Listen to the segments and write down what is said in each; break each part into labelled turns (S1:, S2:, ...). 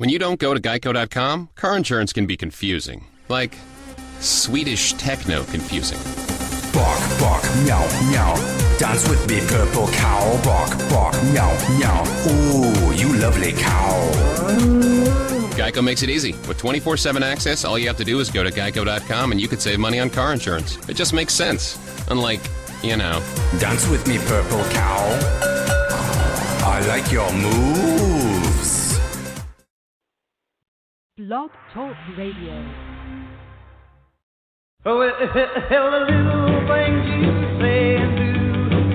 S1: When you don't go to Geico.com, car insurance can be confusing. Like Swedish techno confusing.
S2: Bark, bark, meow, meow. Dance with me, purple cow. Bark, bark, meow, meow. Ooh, you lovely cow.
S1: Geico makes it easy. With 24/7 access, all you have to do is go to Geico.com and you could save money on car insurance. It just makes sense. Unlike,
S2: Dance with me, purple cow. I like your moves.
S3: Blog Talk Radio.
S4: Oh, the little things you say and do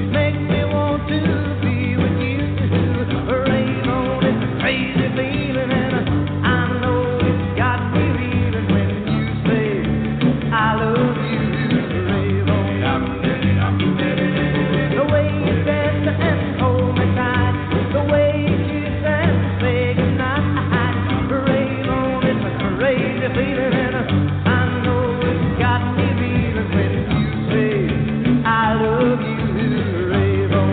S4: make me want to be with you. Rain on it, crazy feeling, and I know it's got me reeling when you say I love you. Rain on the way you dance and hold me tight, the way you kiss and say goodnight. Rain on it, crazy feeling, and I know it's got me reeling when you say I love you. Rave on.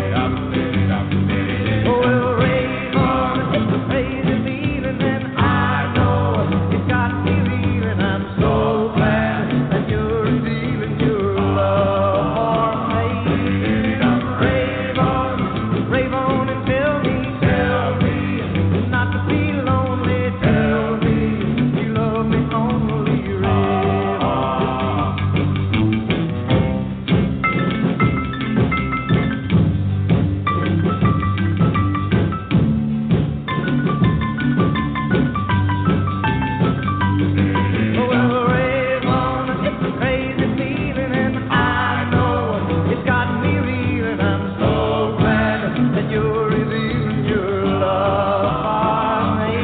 S4: Oh, well, rave on. It's a crazy feeling, and I know it's got me reeling. I'm so glad that you're revealing your love for me. Rave on and tell me not to be lonely. Tell me you love me only. Rave on. Oh, well, rave on. It's a crazy feeling, and I know it's got me reeling. I'm so glad that you're revealing your love for me.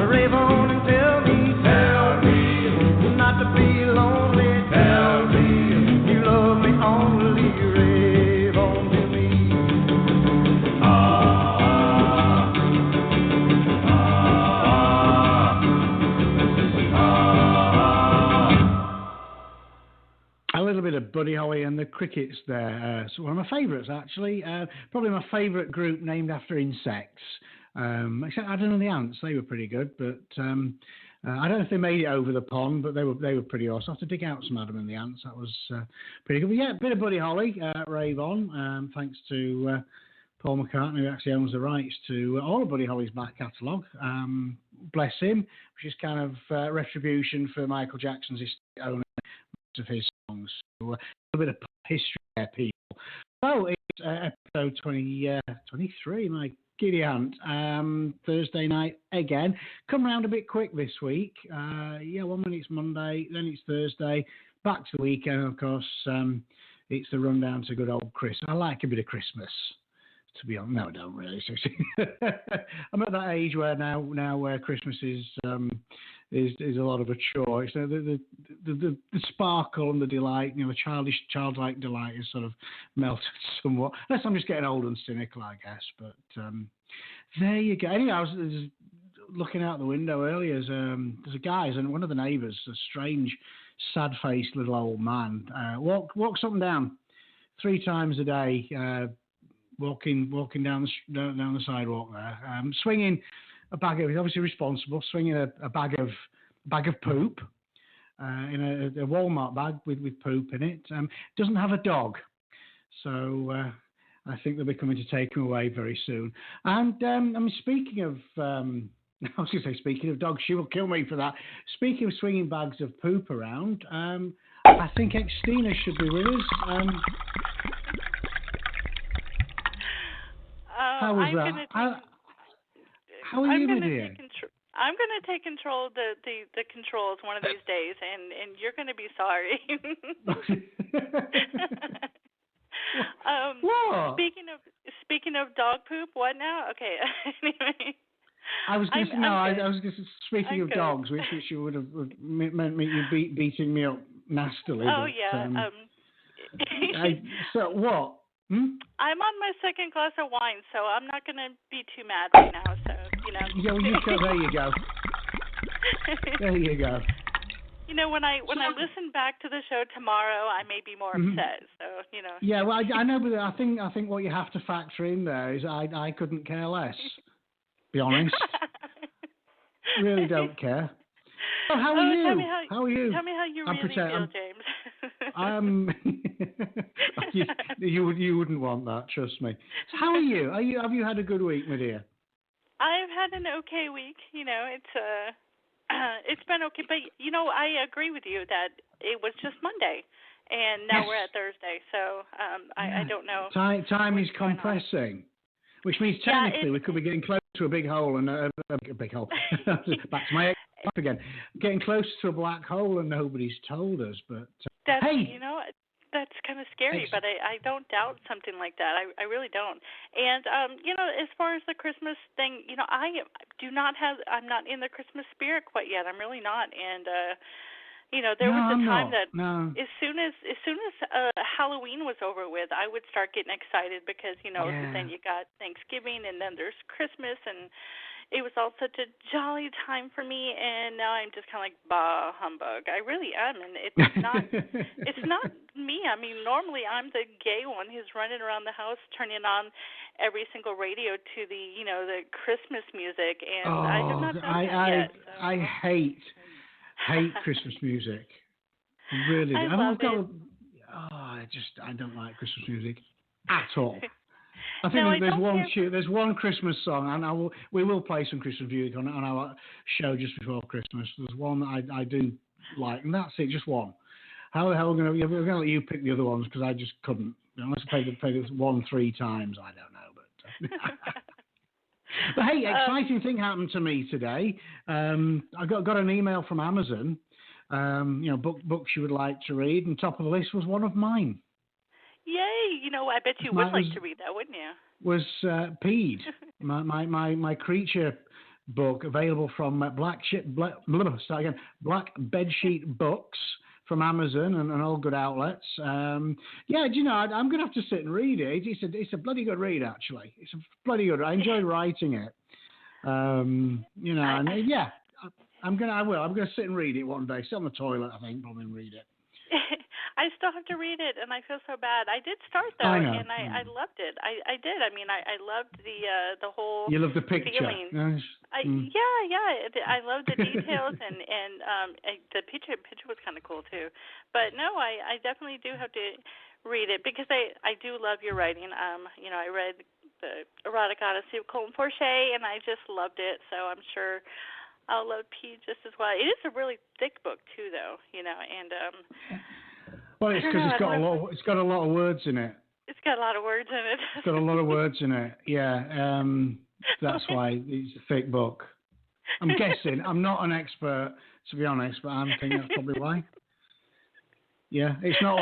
S4: Rave on and tell me not to be lonely. Tell me you love me only. Rave on to me.
S5: A little bit of Buddy Holly and the Crickets there. So one of my favourites, actually. Probably my favourite group named after insects. Except I don't know the ants. They were pretty good, but I don't know if they made it over the pond, but they were pretty awesome. I have to dig out some Adam and the Ants. That was pretty good. But yeah, a bit of Buddy Holly, Rave On. Thanks to Paul McCartney, who actually owns the rights to all of Buddy Holly's back catalogue. Bless him, which is kind of retribution for Michael Jackson's owner of his songs. So a little bit of history there, people. So it's episode 23, my giddy aunt. Thursday night again. Come round a bit quick this week. 1 minute it's Monday, then it's Thursday, back to the weekend, of course. It's the rundown to good old Christmas. I like a bit of Christmas, to be honest. No, I don't really. I'm at that age where now where Christmas is a lot of a chore. So the sparkle and the delight, the childlike delight is sort of melted somewhat. Unless I'm just getting old and cynical, I guess. But there you go. Anyway, I was looking out the window earlier. There's a guy, and one of the neighbours, a strange, sad-faced little old man, walks up and down 3 times a day. Walking down the sidewalk there, swinging a bag of. He's obviously responsible, swinging a bag of poop in a Walmart bag with poop in it. Doesn't have a dog, so I think they'll be coming to take him away very soon. And speaking of, I was going to say speaking of dogs, she will kill me for that. Speaking of swinging bags of poop around, I think Xtina should be with us. How was that? How are you, dear?
S6: I'm going to take control of the controls one of these days, and you're going to be sorry.
S5: What?
S6: Speaking of dog poop, what now? Okay. Anyway.
S5: I was just speaking of dogs, which you would have meant you beating me up nastily.
S6: Oh
S5: but,
S6: yeah.
S5: So what?
S6: I'm on my second glass of wine, so I'm not going to be too mad right now. So
S5: Yeah, there you go. There you go.
S6: When I listen back to the show tomorrow, I may be more upset. So
S5: Yeah, well, I know, but I think what you have to factor in there is I couldn't care less. be honest. Really don't care. Oh, how are you? How are you?
S6: Tell me how you really feel, James.
S5: You wouldn't want that, trust me. So how are you? Have you had a good week, my dear?
S6: I've had an okay week. It's been okay, but I agree with you that it was just Monday, and now we're at Thursday. So I don't know.
S5: Time is compressing, which means technically we could be getting close to a big hole and a big hole. Back to my ex again. Getting close to a black hole and nobody's told us. But hey,
S6: that's kind of scary, but I don't doubt something like that. I really don't. And as far as the Christmas thing, I'm not in the Christmas spirit quite yet. I'm really not. And there was a time that as soon as Halloween was over with, I would start getting excited because then you got Thanksgiving and then there's Christmas, and it was all such a jolly time for me, and now I'm just kind of like, bah, humbug. I really am, and it's not me. I mean, normally I'm the gay one who's running around the house turning on every single radio to the, the Christmas music, and I have not done that yet. So.
S5: I hate Christmas music. Really,
S6: I love it.
S5: I don't like Christmas music at all. I think there's one Christmas song, and we will play some Christmas music on our show just before Christmas. There's one that I do like, and that's it, just one. How the hell we're going to let you pick the other ones, because I just couldn't. Unless I play this 1-3 times, I don't know. But but hey, exciting thing happened to me today. I got an email from Amazon. Books you would like to read, and top of the list was one of mine.
S6: Yay! I bet you would like to read that, wouldn't you?
S5: Was Peed, my creature book, available from Black Bedsheet Books from Amazon and all good outlets. I'm going to have to sit and read it. It's a bloody good read, actually. It's a bloody good. I enjoyed writing it. I'm going to sit and read it one day. Sit on the toilet, I think, probably, and read it.
S6: I still have to read it, and I feel so bad. I did start though, and I loved it. I did. I mean, I loved the whole.
S5: You loved the picture.
S6: Feeling.
S5: Nice.
S6: Yeah. I loved the details, and the picture was kind of cool too. But no, I definitely do have to read it because I do love your writing. I read the Erotic Odyssey of Colton Porcher, and I just loved it. So I'm sure I'll love P just as well. It is a really thick book too, though. And.
S5: Well, it's because it's got a lot of words in it.
S6: It's got a lot of words in it.
S5: It's got a lot of words in it. Yeah, that's why it's a thick book. I'm guessing. I'm not an expert, to be honest, but I'm thinking that's probably why. Yeah, it's not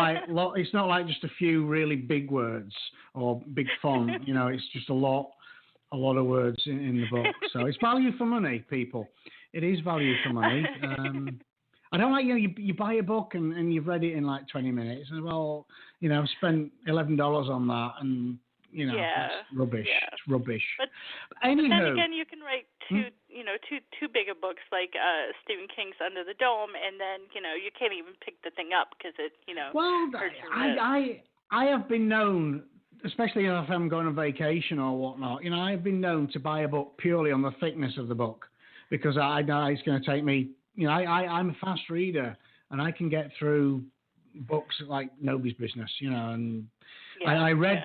S5: like just a few really big words or big font. It's just a lot of words in the book. So it's value for money, people. It is value for money. I don't like you buy a book and you've read it in like 20 minutes and I've spent $11 on that and that's rubbish. Yeah. It's rubbish.
S6: But then again, you can write two bigger books like Stephen King's Under the Dome, and then you can't even pick the thing up because it
S5: Well,
S6: hurts your wrist.
S5: I have been known, especially if I'm going on vacation or whatnot. I have been known to buy a book purely on the thickness of the book because I know it's going to take me. I'm a fast reader, and I can get through books like nobody's business, and I read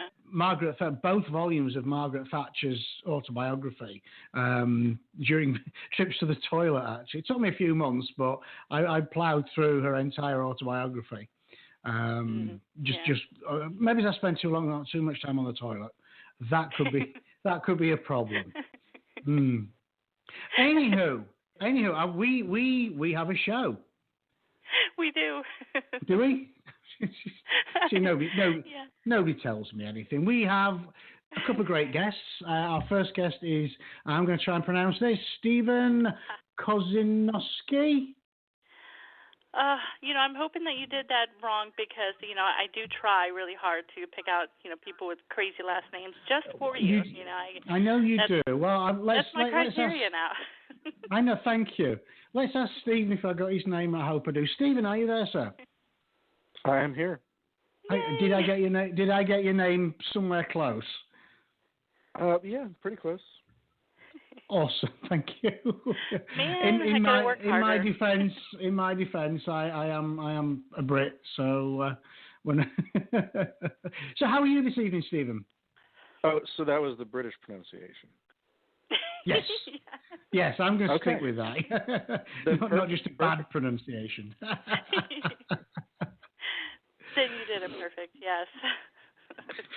S5: both volumes of Margaret Thatcher's autobiography during trips to the toilet, actually. It took me a few months, but I ploughed through her entire autobiography. Maybe I spent too much time on the toilet. That could be a problem. Anywho, we have a show.
S6: We do.
S5: Do we? See, nobody tells me anything. We have a couple of great guests. Our first guest is, I'm going to try and pronounce this, Stephen Kozeniewski.
S6: I'm hoping that you did that wrong because, I do try really hard to pick out, people with crazy last names just for you.
S5: I know you do. Well,
S6: that's my criteria now.
S5: I know, thank you. Let's ask Stephen if I got his name. I hope I do. Stephen, are you there, sir?
S7: I am here.
S5: Did I get your name? Did I get your name somewhere close?
S7: Yeah, pretty close.
S5: Awesome, thank you.
S6: Man, I gotta work
S5: in my
S6: harder.
S5: defense, I am a Brit. So when so how are you this evening, Stephen?
S7: Oh, so that was the British pronunciation.
S5: Yes.
S6: Yeah.
S5: Yes, I'm going to
S7: Okay.
S5: stick with that.
S7: Then
S5: not just a bad
S7: perfect.
S5: pronunciation.
S6: Then you did it perfect. Yes.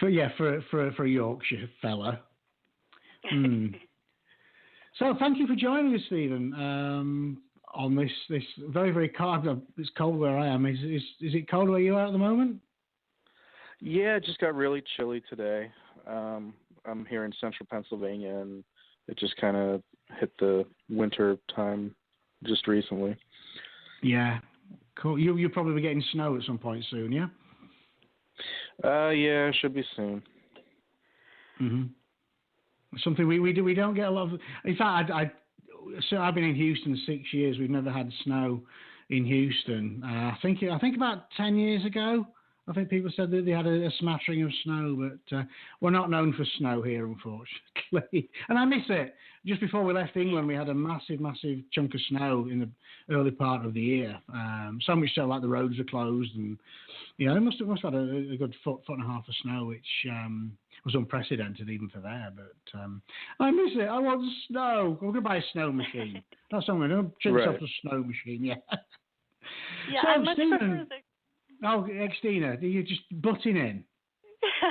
S5: for a Yorkshire fella. So thank you for joining us, Stephen. On this very, very cold. It's cold where I am. Is it cold where you are at the moment?
S7: Yeah, it just got really chilly today. I'm here in central Pennsylvania, and it just kind of hit the winter time just recently.
S5: Yeah, cool. You'll probably be getting snow at some point soon, yeah?
S7: Yeah, should be soon.
S5: Mhm. Something we don't get a lot of. In fact, so I've been in Houston 6 years. We've never had snow in Houston. I think about 10 years ago, I think people said that they had a smattering of snow, but we're not known for snow here, unfortunately. And I miss it. Just before we left England, we had a massive, massive chunk of snow in the early part of the year. So much so, like the roads are closed, and it must have had a good foot and a half of snow, which was unprecedented even for there. But I miss it. I want snow. I'm going to buy a snow machine. That's something. I'm going to
S7: Right.
S5: off a snow machine. Yeah.
S6: Yeah,
S5: So,
S6: I much
S5: Stephen,
S6: prefer the.
S5: Oh, Xtina, you're just butting in,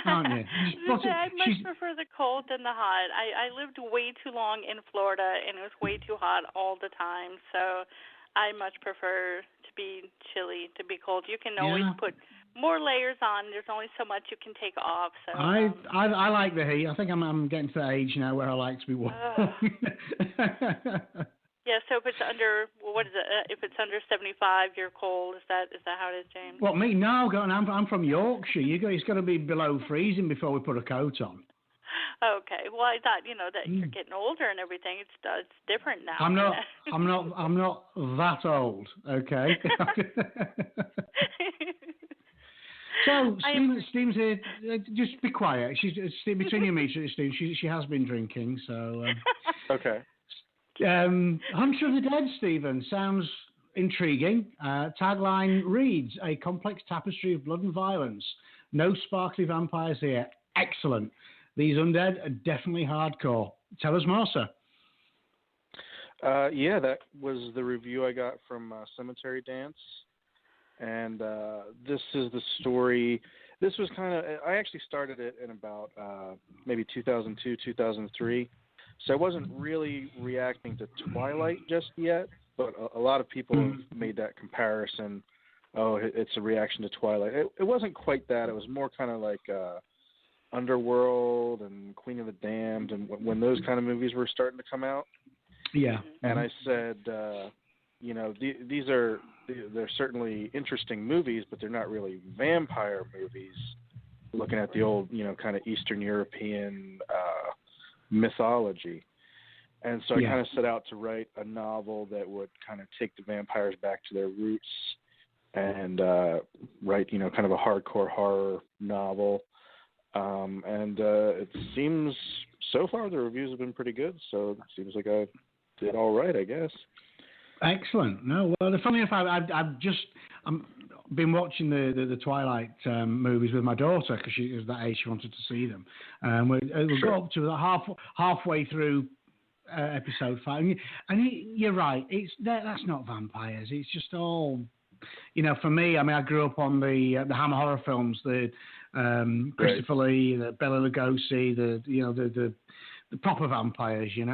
S5: aren't you?
S6: I much prefer the cold than the hot. I lived way too long in Florida, and it was way too hot all the time. So I much prefer to be chilly, to be cold. You can always put more layers on. There's only so much you can take off. So
S5: I like the heat. I think I'm getting to that age now where I like to be warm.
S6: Yeah, so if it's under, what is it? If it's under 75, you're cold. Is that how it is, James?
S5: What, me? No, I'm from Yorkshire. It's got to be below freezing before we put a coat on.
S6: Okay. Well, I thought that you're getting older and everything. It's different now.
S5: I'm not that old. Okay. So Steve's here. Just be quiet. She's between you and me, Steve. She has been drinking, so.
S7: Okay.
S5: Hunter of the Dead, Stephen, sounds intriguing. Tagline reads, a complex tapestry of blood and violence. No sparkly vampires here. Excellent. These undead are definitely hardcore. Tell us more, sir.
S7: Yeah, that was the review I got from Cemetery Dance. And this is the story. This was I actually started it in about maybe 2002, 2003. So I wasn't really reacting to Twilight just yet, but a lot of people have made that comparison. Oh, it's a reaction to Twilight. It wasn't quite that. It was more kind of like Underworld and Queen of the Damned, and when those kind of movies were starting to come out.
S5: Yeah.
S7: And I said, they're certainly interesting movies, but they're not really vampire movies. Looking at the old, kind of Eastern European mythology. And so I kind of set out to write a novel that would kind of take the vampires back to their roots and write, kind of a hardcore horror novel. And it seems, so far the reviews have been pretty good, so it seems like I did all right, I guess.
S5: Excellent. No, well, the funny enough, I've been watching the Twilight movies with my daughter because she was that age. She wanted to see them. We got up to halfway through episode 5, and you're right. That's not vampires. It's just all, for me. I mean, I grew up on the Hammer horror films, the Christopher Lee, the Bela Lugosi, the proper vampires.
S7: Sure.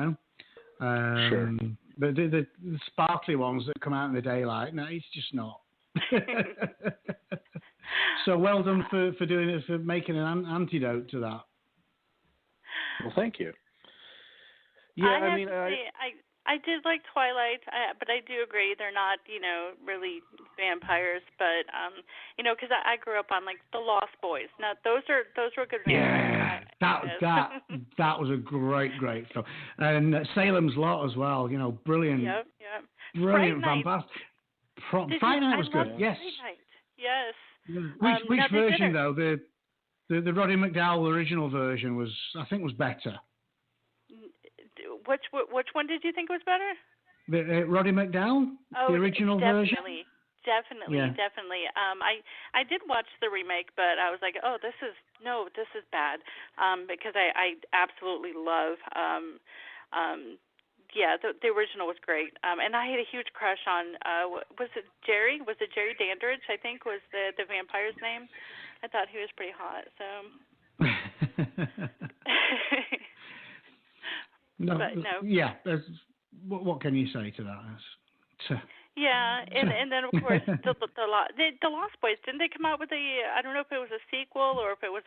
S5: But the sparkly ones that come out in the daylight, no, it's just not. So well done for doing it, for making an antidote to that.
S7: Well, thank you. Yeah,
S6: I did like Twilight, but I do agree they're not, really vampires. But because I grew up on like The Lost Boys. Now those were good vampires.
S5: Yeah, that was a great film, and Salem's Lot as well. Brilliant. Yep. Brilliant vampires. Friday Night was good. Yes.
S6: Yes.
S5: Which version though? The Roddy McDowell original version was better.
S6: Which one did you think was better?
S5: Roddy McDowall, the original version.
S6: Definitely. I did watch the remake, but I was like, oh, this is bad, because I absolutely love. The original was great, and I had a huge crush on. Was it Jerry? Was it Jerry Dandridge? I think was the vampire's name. I thought he was pretty hot. So.
S5: No. Yeah. What can you say to that?
S6: Yeah, and then of course the Lost Boys, didn't they come out with I don't know if it was a sequel or if it was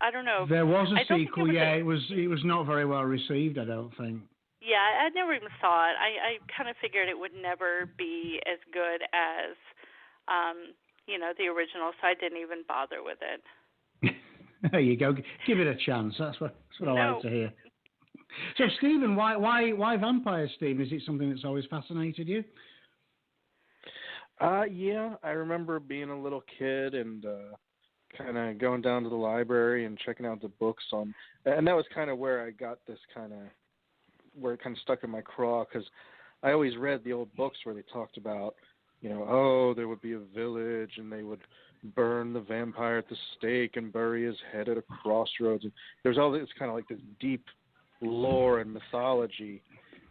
S6: I don't know.
S5: There was a sequel. It was not very well received, I don't think.
S6: Yeah, I never even saw it. I kind of figured it would never be as good as the original, so I didn't even bother with it.
S5: There you go. Give it a chance. That's what I like to hear. So, Stephen, why vampires, Stephen? Is it something that's always fascinated you?
S7: Yeah, I remember being a little kid and kind of going down to the library and checking out the books and that was kind of where I got this where it kind of stuck in my craw, because I always read the old books where they talked about, there would be a village and they would burn the vampire at the stake and bury his head at a crossroads. And there's all this kind of like this deep lore and mythology,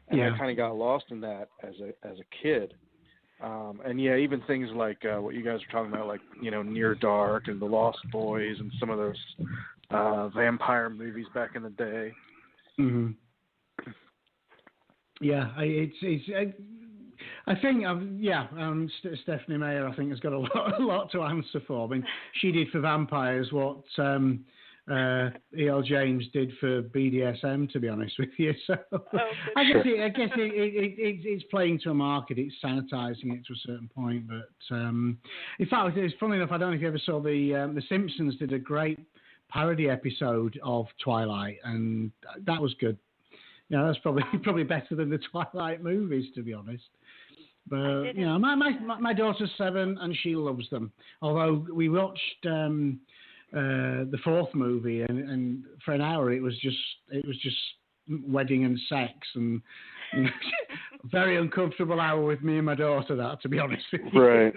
S7: and I kind of got lost in that as a kid. And even things like what you guys were talking about, like Near Dark and The Lost Boys and some of those vampire movies back in the day.
S5: Mm-hmm. Yeah, I think Stephanie Meyer, I think, has got a lot to answer for. I mean, she did for vampires what E.L. James did for BDSM, to be honest with you. So I guess it's playing to a market. It's sanitizing it to a certain point. But in fact, it's funny enough. I don't know if you ever saw the Simpsons did a great parody episode of Twilight, and that was good. That's probably better than the Twilight movies, to be honest. But my daughter's 7 and she loves them. Although we watched the fourth movie and for an hour it was just wedding and sex and very uncomfortable hour with me and my daughter. That, to be honest with you.
S7: Right.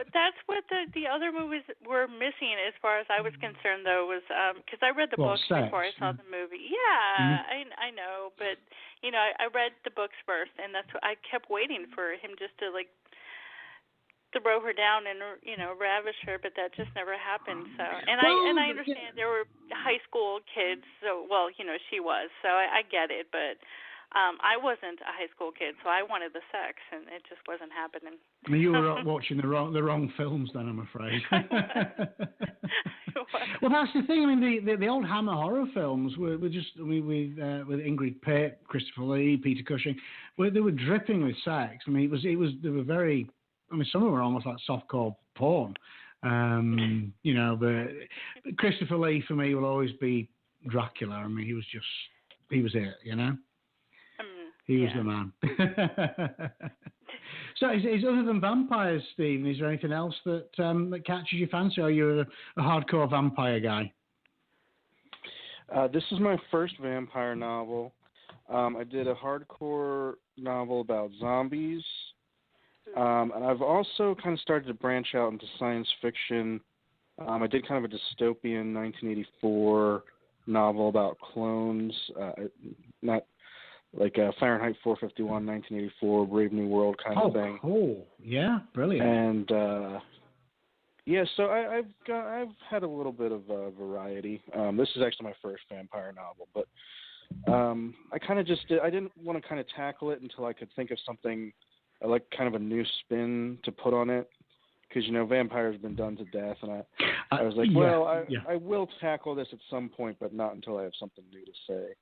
S6: That's what the other movies were missing, as far as I was concerned, though, was because I read the books before I saw the movie. Yeah, I know, but I read the books first, and that's what I kept waiting for him just to throw her down and ravish her, but that just never happened. So, I understand there were high school kids, so she was, so I get it, but. I wasn't a high school kid, so I wanted the sex, and it just wasn't happening.
S5: You were watching the wrong films, then, I'm afraid. Well, that's the thing. I mean, the old Hammer horror films were just with Ingrid Pitt, Christopher Lee, Peter Cushing, they were dripping with sex. I mean, they were very. I mean, some of them were almost like softcore porn. But Christopher Lee for me will always be Dracula. I mean, he was it. He was the man. So, is other than vampires, Stephen, is there anything else that catches your fancy? Or are you a hardcore vampire guy?
S7: This is my first vampire novel. I did a hardcore novel about zombies, and I've also kind of started to branch out into science fiction. I did kind of a dystopian 1984 novel about clones, not like Fahrenheit 451, 1984, Brave New World kind of thing.
S5: Oh, cool! Yeah, brilliant.
S7: And so I've had a little bit of variety. This is actually my first vampire novel, but I kind of I didn't want to kind of tackle it until I could think of something like kind of a new spin to put on it, because vampires have been done to death, and I was like, I will tackle this at some point, but not until I have something new to say.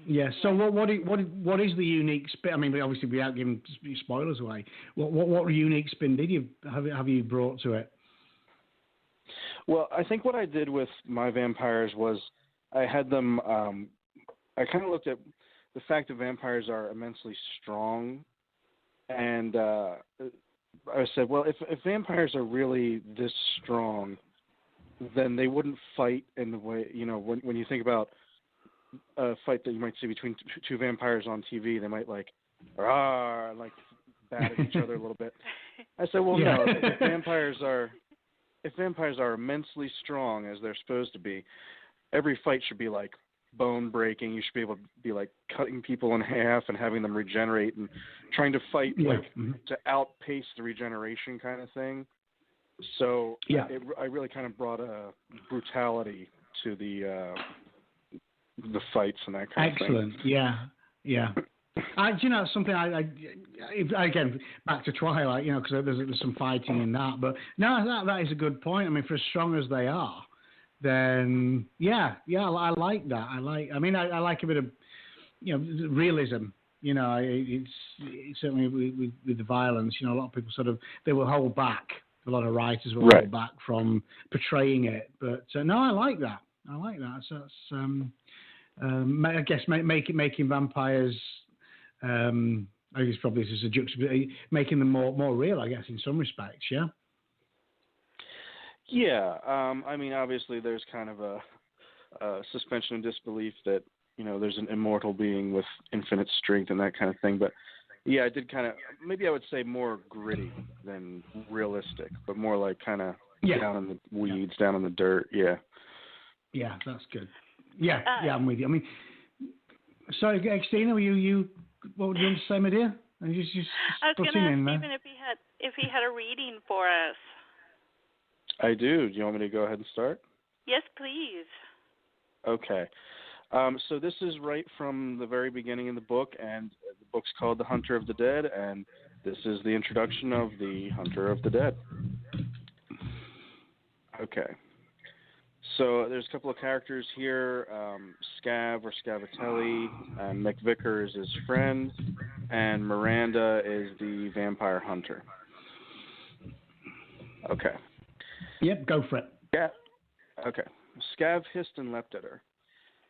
S5: Yeah. So what is the unique spin? I mean, obviously without giving spoilers away, what unique spin did you have you brought to it?
S7: Well, I think what I did with my vampires was I had them. I kind of looked at the fact that vampires are immensely strong, and I said, well, if vampires are really this strong, then they wouldn't fight in the way when you think about a fight that you might see between two vampires on TV, they might like, rah, and like bat at each other a little bit. I said, well, no. If vampires are immensely strong as they're supposed to be, every fight should be like bone breaking. You should be able to be like cutting people in half and having them regenerate and trying to fight to outpace the regeneration kind of thing. So I really kind of brought a brutality to the fights and that kind of thing.
S5: Excellent. Yeah. You know, something I again, back to Twilight, you know, because there's some fighting in that. But no, that is a good point. I mean, for as strong as they are, then I like that. I like a bit of, you know, realism. You know, it's certainly with the violence. You know, a lot of people they will hold back. A lot of writers will hold back from portraying it. But no, I like that. So that's I guess making vampires. I guess probably this is a juxtaposition, making them more real. I guess in some respects, yeah.
S7: Yeah, I mean, obviously, there's kind of a suspension of disbelief that, you know, there's an immortal being with infinite strength and that kind of thing. But yeah, I did kind of, maybe I would say more gritty than realistic, but more like kind of down in the weeds, down in the dirt. Yeah. Yeah,
S5: that's good. Yeah, I'm with you. I mean, sorry, Xtina, were you? What would you want to say, my dear?
S6: I was going to ask Stephen if he had a reading for us.
S7: I do. Do you want me to go ahead and start?
S6: Yes, please.
S7: Okay. So this is right from the very beginning of the book, and the book's called The Hunter of the Dead, and this is the introduction of the Hunter of the Dead. Okay. So there's a couple of characters here, Scav or Scavatelli, and McVicker is his friend, and Miranda is the vampire hunter. Okay.
S5: Yep, go for it.
S7: Yeah. Okay. Scav hissed and leapt at her.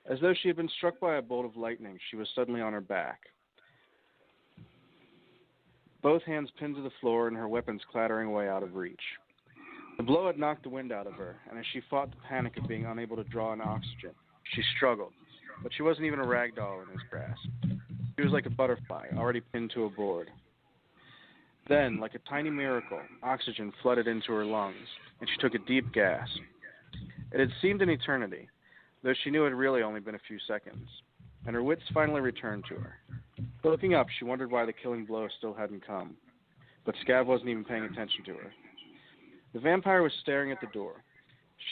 S7: As though she had been struck by a bolt of lightning, she was suddenly on her back. Both hands pinned to the floor and her weapons clattering away out of reach. The blow had knocked the wind out of her, and as she fought the panic of being unable to draw in oxygen, she struggled, but she wasn't even a rag doll in his grasp. She was like a butterfly, already pinned to a board. Then, like a tiny miracle, oxygen flooded into her lungs, and she took a deep gasp. It had seemed an eternity, though she knew it had really only been a few seconds, and her wits finally returned to her. Looking up, she wondered why the killing blow still hadn't come, but Scav wasn't even paying attention to her. The vampire was staring at the door.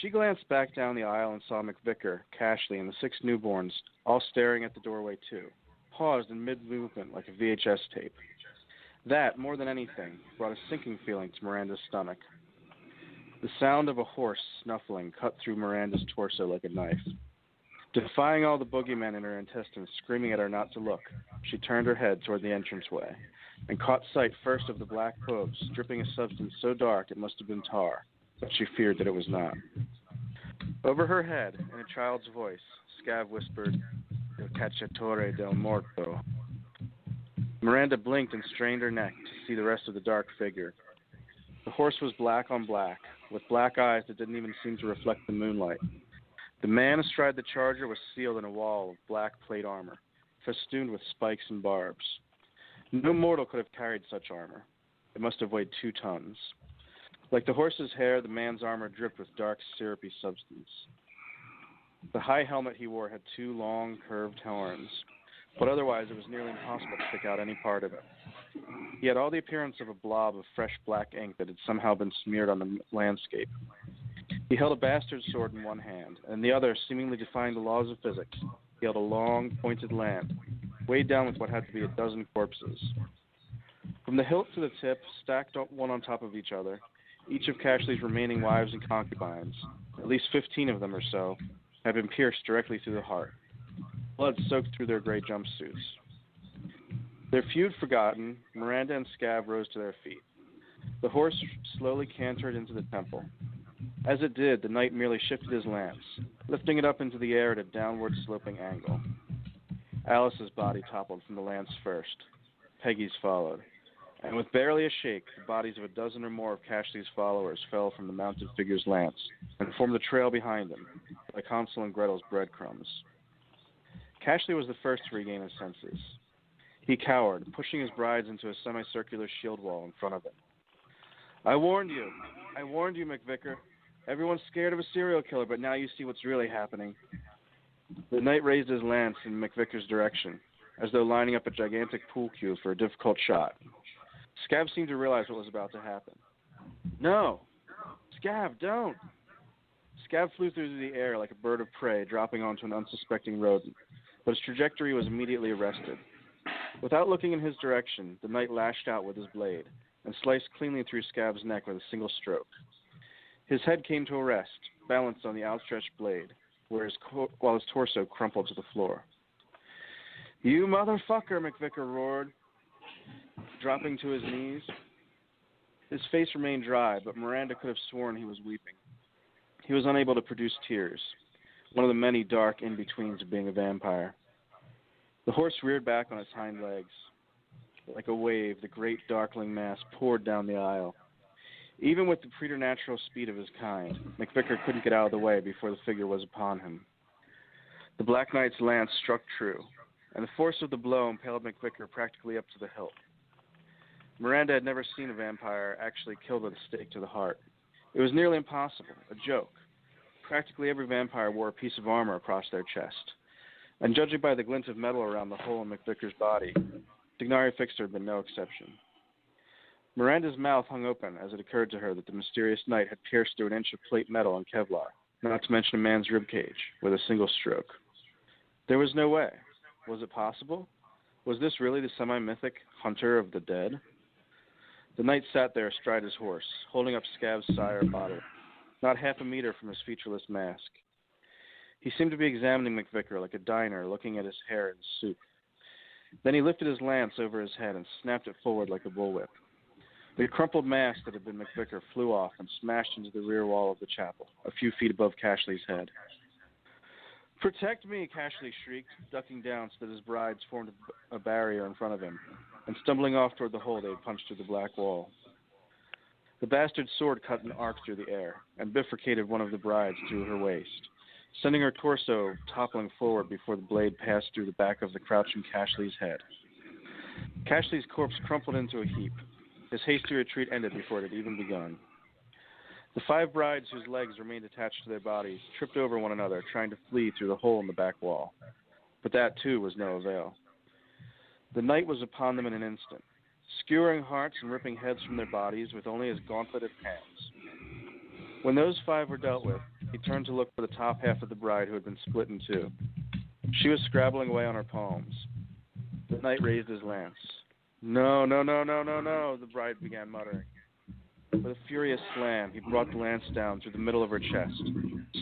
S7: She glanced back down the aisle and saw McVicker, Cashley, and the 6 newborns all staring at the doorway too, paused in mid-movement like a VHS tape. That, more than anything, brought a sinking feeling to Miranda's stomach. The sound of a horse snuffling cut through Miranda's torso like a knife. Defying all the boogeymen in her intestines screaming at her not to look, she turned her head toward the entranceway and caught sight first of the black hooves dripping a substance so dark it must have been tar, but she feared that it was not. Over her head, in a child's voice, Scav whispered, "Il cacciatore del morto." Miranda blinked and strained her neck to see the rest of the dark figure. The horse was black on black, with black eyes that didn't even seem to reflect the moonlight. The man astride the charger was sealed in a wall of black plate armor, festooned with spikes and barbs. No mortal could have carried such armor. It must have weighed 2 tons. Like the horse's hair, the man's armor dripped with dark, syrupy substance. The high helmet he wore had 2 long, curved horns, but otherwise it was nearly impossible to pick out any part of it. He had all the appearance of a blob of fresh black ink that had somehow been smeared on the landscape. He held a bastard sword in one hand, and in the other, seemingly defying the laws of physics, he held a long, pointed lance, weighed down with what had to be a dozen corpses. From the hilt to the tip, stacked one on top of each other, each of Cashley's remaining wives and concubines, at least 15 of them or so, had been pierced directly through the heart. Blood soaked through their gray jumpsuits. Their feud forgotten, Miranda and Scav rose to their feet. The horse slowly cantered into the temple. As it did, the knight merely shifted his lance, lifting it up into the air at a downward-sloping angle. Alice's body toppled from the lance first. Peggy's followed. And with barely a shake, the bodies of a dozen or more of Cashley's followers fell from the mounted figure's lance and formed a trail behind them, like Hansel and Gretel's breadcrumbs. Cashley was the first to regain his senses. He cowered, pushing his brides into a semicircular shield wall in front of him. I warned you, McVicker. Everyone's scared of a serial killer, but now you see what's really happening. The knight raised his lance in McVicker's direction, as though lining up a gigantic pool cue for a difficult shot. Scav seemed to realize what was about to happen. No! Scav, don't! Scav flew through the air like a bird of prey, dropping onto an unsuspecting rodent, but his trajectory was immediately arrested. Without looking in his direction, the knight lashed out with his blade and sliced cleanly through Scav's neck with a single stroke. His head came to a rest, balanced on the outstretched blade, while his torso crumpled to the floor. You motherfucker, McVicker roared, dropping to his knees. His face remained dry, but Miranda could have sworn he was weeping. He was unable to produce tears, one of the many dark in-betweens of being a vampire. The horse reared back on its hind legs. Like a wave, the great darkling mass poured down the aisle. Even with the preternatural speed of his kind, McVicker couldn't get out of the way before the figure was upon him. The Black Knight's lance struck true, and the force of the blow impaled McVicker practically up to the hilt. Miranda had never seen a vampire actually killed with a stake to the heart. It was nearly impossible, a joke. Practically every vampire wore a piece of armor across their chest, and judging by the glint of metal around the hole in McVicker's body, Dignari Fixter had been no exception. Miranda's mouth hung open as it occurred to her that the mysterious knight had pierced through an inch of plate metal and Kevlar, not to mention a man's ribcage, with a single stroke. There was no way. Was it possible? Was this really the semi-mythic hunter of the dead? The knight sat there astride his horse, holding up Scav's sire bottle, not half a meter from his featureless mask. He seemed to be examining McVicker like a diner looking at his hair and soup. Then he lifted his lance over his head and snapped it forward like a bullwhip. The crumpled mask that had been McVicker flew off and smashed into the rear wall of the chapel, a few feet above Cashley's head. Protect me, Cashley shrieked, ducking down so that his brides formed a barrier in front of him, and stumbling off toward the hole they had punched through the black wall. The bastard's sword cut an arc through the air and bifurcated one of the brides through her waist, sending her torso toppling forward before the blade passed through the back of the crouching Cashley's head. Cashley's corpse crumpled into a heap. His hasty retreat ended before it had even begun. The 5 brides whose legs remained attached to their bodies tripped over one another, trying to flee through the hole in the back wall. But that, too, was no avail. The knight was upon them in an instant, skewering hearts and ripping heads from their bodies with only his gauntleted hands. When those 5 were dealt with, he turned to look for the top half of the bride who had been split in 2. She was scrabbling away on her palms. The knight raised his lance. No, no, no, no, no, no, the bride began muttering. With a furious slam, he brought the lance down through the middle of her chest,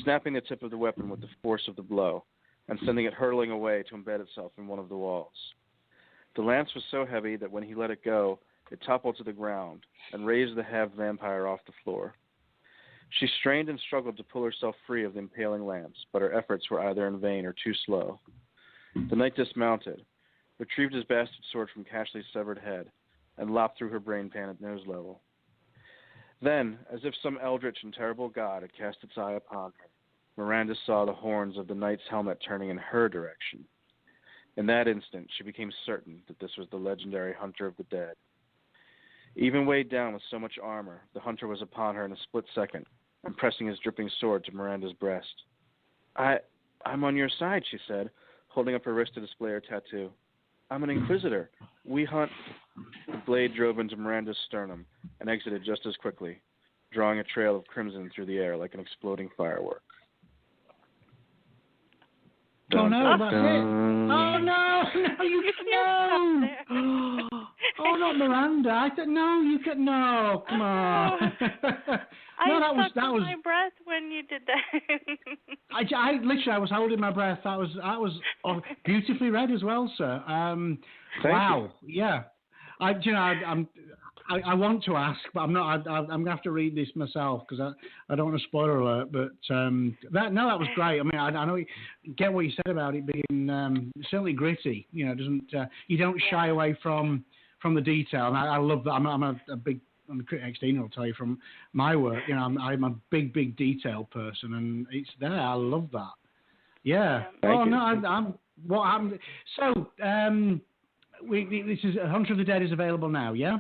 S7: snapping the tip of the weapon with the force of the blow, and sending it hurtling away to embed itself in one of the walls. The lance was so heavy that when he let it go, it toppled to the ground and raised the halved vampire off the floor. She strained and struggled to pull herself free of the impaling lance, but her efforts were either in vain or too slow. The knight dismounted, retrieved his bastard sword from Cashley's severed head, and lopped through her brain pan at nose level. Then, as if some eldritch and terrible god had cast its eye upon her, Miranda saw the horns of the knight's helmet turning in her direction. In that instant, she became certain that this was the legendary hunter of the dead. Even weighed down with so much armor, the hunter was upon her in a split second, and pressing his dripping sword to Miranda's breast. I'm on your side, she said, holding up her wrist to display her tattoo. I'm an inquisitor. We hunt. The blade drove into Miranda's sternum and exited just as quickly, drawing a trail of crimson through the air like an exploding firework.
S5: Oh no, that's it. Oh no, no. Oh, not Miranda. I said no. You could no. Come on. No,
S6: I was my breath when you did that.
S5: I literally was holding my breath. That was beautifully read as well, sir. Wow. You. Yeah. I want to ask, but I'm not. I'm gonna have to read this myself because I don't want to spoiler alert. But that was great. I mean, I know get what you said about it being certainly gritty. You know, doesn't you don't shy away from the detail. And I love that. I'm a big critic. Xtina will tell you from my work. You know, I'm a big detail person, and it's there. I love that. Yeah.
S7: Thank you.
S5: No, what happened? So, this is Hunter of the Dead is available now, yeah?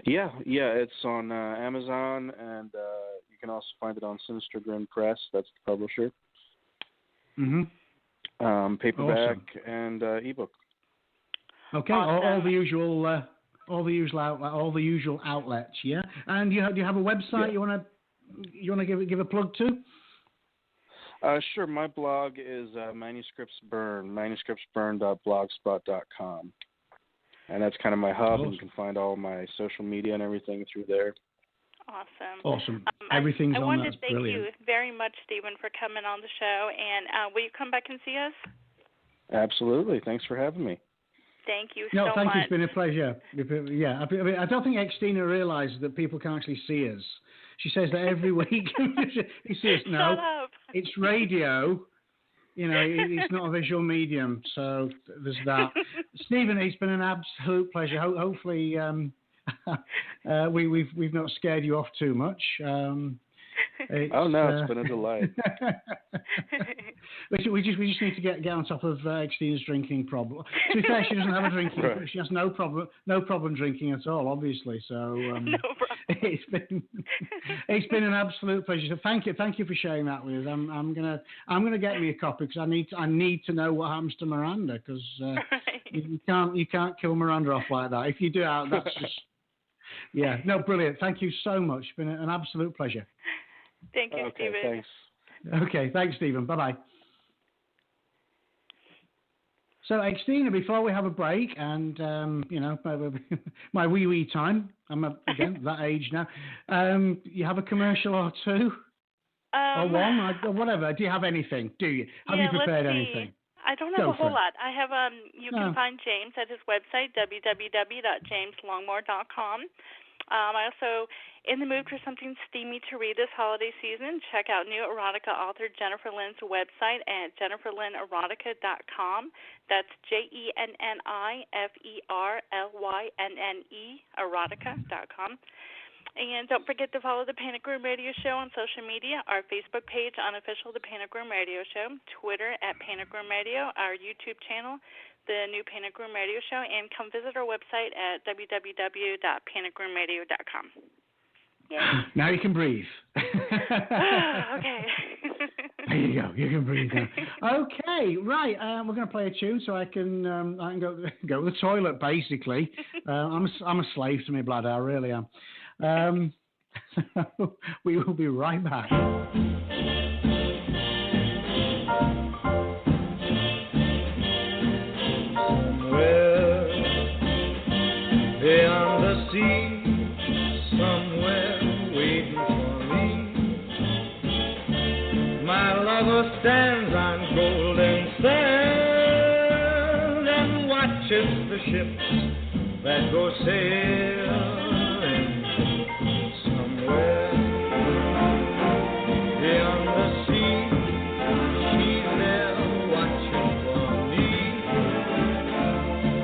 S7: Yeah, it's on Amazon, and you can also find it on Sinister Grin Press. That's the publisher.
S5: Mm-hmm.
S7: Paperback
S5: Awesome.
S7: and ebook.
S5: Okay,
S6: Awesome.
S5: all the usual outlets, yeah. And do you have a website you wanna give a plug to?
S7: Sure. My blog is Manuscripts Burn, manuscriptsburn.blogspot.com. And that's kind of my hub, and you can find all my social media and everything through there.
S5: Awesome. Everything's
S6: I
S5: on
S6: wanted
S5: that.
S6: to thank
S5: Brilliant.
S6: you very much, Stephen, for coming on the show. And will you come back and see us?
S7: Absolutely. Thanks for having me.
S6: Thank you
S5: No,
S6: so
S5: thank
S6: much.
S5: you. It's been a pleasure. Yeah, I don't think Xtina realizes that people can actually see us. She says that every week. He says, no,
S6: Shut up.
S5: it's radio. You know, it's not a visual medium. So there's that. Stephen, it's been an absolute pleasure. Hopefully, we've not scared you off too much.
S7: It's been a delight.
S5: we just need to get on top of Xtina's drinking problem. To be fair, she doesn't have a drinking.
S7: Right.
S5: She has no problem drinking at all, obviously. So
S6: no problem.
S5: it's been an absolute pleasure. So thank you for sharing that with us. I'm gonna get me a copy because I need to know what happens to Miranda, because you can't kill Miranda off like that. If you do, that's just brilliant. Thank you so much. It's been an absolute pleasure.
S6: Thank you,
S7: Okay,
S6: Stephen.
S7: thanks.
S5: Okay, thanks, Stephen. Bye-bye. So, Xtina, before we have a break, and, my wee time, I'm, again, that age now, you have a commercial or two? Or one? Or whatever. Do you have anything? Do you? Have you prepared anything?
S6: I don't have a whole lot. I have, you can find James at his website, www.jameslongmore.com. I also, in the mood for something steamy to read this holiday season, check out new erotica author Jennifer Lynn's website at jenniferlynnerotica.com. That's JenniferLynne erotica.com. And don't forget to follow the Panic Room Radio Show on social media, our Facebook page, Unofficial The Panic Room Radio Show, Twitter at Panic Room Radio, our YouTube channel, The New Panic Room Radio Show, and come visit our website at www.panicroomradio.com. Yay.
S5: Now you can breathe.
S6: Okay.
S5: There you go. You can breathe now. Okay, right. We're going to play a tune so I can go to the toilet. Basically, I'm a slave to my bladder. I really am. So we will be right back.
S4: Somewhere beyond the sea, somewhere waiting for me, my lover stands on golden sand and watches the ships that go sailing. Somewhere beyond the sea, she's there watching for me.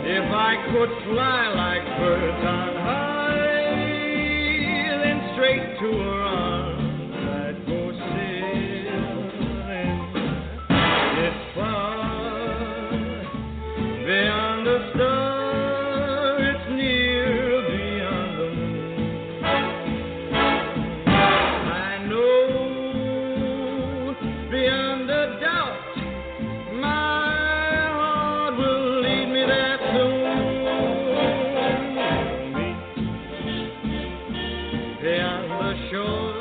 S4: If I could fly like birds on high, then straight to her arms I'd go sailing. It's far beyond the star, it's near beyond the moon. I know beyond a doubt my heart will lead me there soon. Beyond the shore,